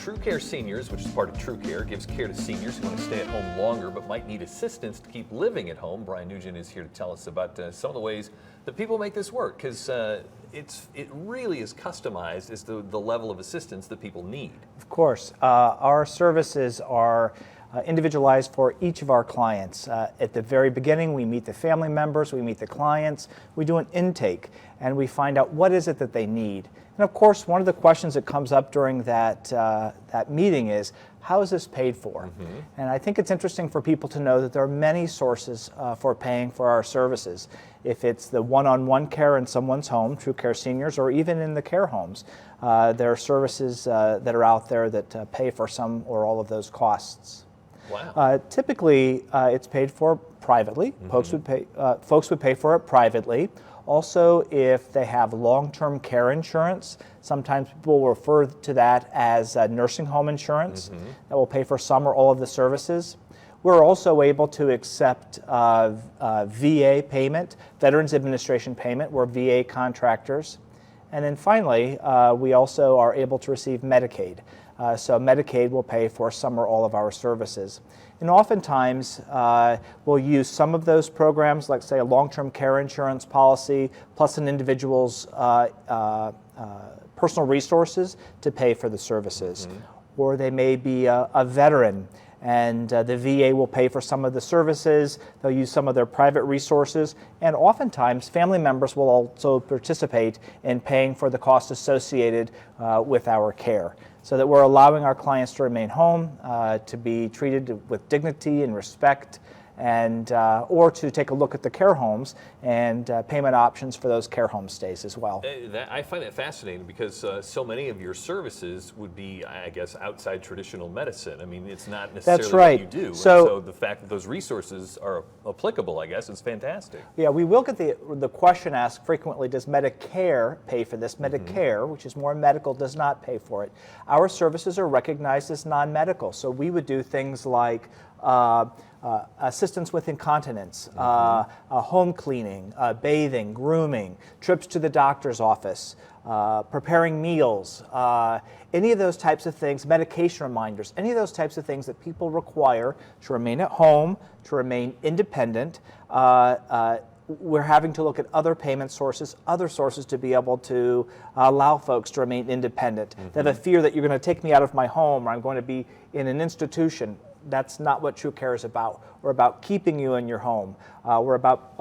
TrueCare Seniors, which is part of TrueCare, gives care to seniors who want to stay at home longer but might need assistance to keep living at home. Brian Nugent is here to tell us about some of the ways that people make this work, because it really is customized as to the level of assistance that people need. Of course. Our services are individualized for each of our clients. At the very beginning, we meet the family members, we meet the clients, we do an intake, and we find out what is it that they need. And of course, one of the questions that comes up during that meeting is, how is this paid for? Mm-hmm. And I think it's interesting for people to know that there are many sources for paying for our services. If it's the one-on-one care in someone's home, TrueCare Seniors, or even in the care homes, there are services that are out there that pay for some or all of those costs. Wow. Typically, it's paid for privately. Mm-hmm. Folks would pay for it privately. Also, if they have long-term care insurance, sometimes people will refer to that as nursing home insurance. Mm-hmm. That will pay for some or all of the services. We're also able to accept VA payment, Veterans Administration payment. We're VA contractors. And then finally, we also are able to receive Medicaid. So Medicaid will pay for some or all of our services. And oftentimes, we'll use some of those programs, like say a long-term care insurance policy, plus an individual's personal resources to pay for the services. Mm-hmm. Or they may be a veteran, and the VA will pay for some of the services. They'll use some of their private resources, and oftentimes family members will also participate in paying for the cost associated with our care, so that we're allowing our clients to remain home, to be treated with dignity and respect, and or to take a look at the care homes and payment options for those care home stays as well. I find that fascinating, because so many of your services would be, I guess, outside traditional medicine. I mean, it's not necessarily That's right. what you do. So the fact that those resources are applicable, I guess, is fantastic. Yeah, we will get the question asked frequently, does Medicare pay for this? Medicare, mm-hmm. which is more medical, does not pay for it. Our services are recognized as non-medical, so we would do things like assistance with incontinence, mm-hmm. Home cleaning, bathing, grooming, trips to the doctor's office, preparing meals, any of those types of things, medication reminders, any of those types of things that people require to remain at home, to remain independent. We're having to look at other payment sources, other sources to be able to allow folks to remain independent. Mm-hmm. They have a fear that you're going to take me out of my home, or I'm going to be in an institution. That's not what TrueCare is about. We're about keeping you in your home. We're about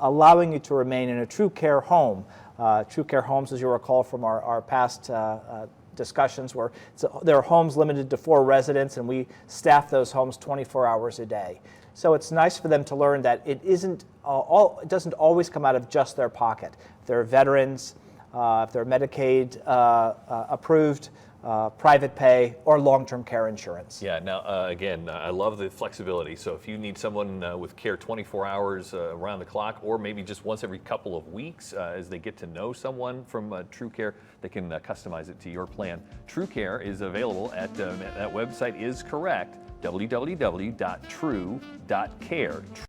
allowing you to remain in a TrueCare home. TrueCare homes, as you'll recall from our past discussions, where there are homes limited to 4 residents, and we staff those homes 24 hours a day. So it's nice for them to learn that it doesn't always come out of just their pocket. If they're veterans, if they're Medicaid approved, private pay, or long-term care insurance. Yeah, now again, I love the flexibility. So if you need someone with care 24 hours around the clock, or maybe just once every couple of weeks as they get to know someone from TrueCare, they can customize it to your plan. TrueCare is available at, that website is correct, www.true.care.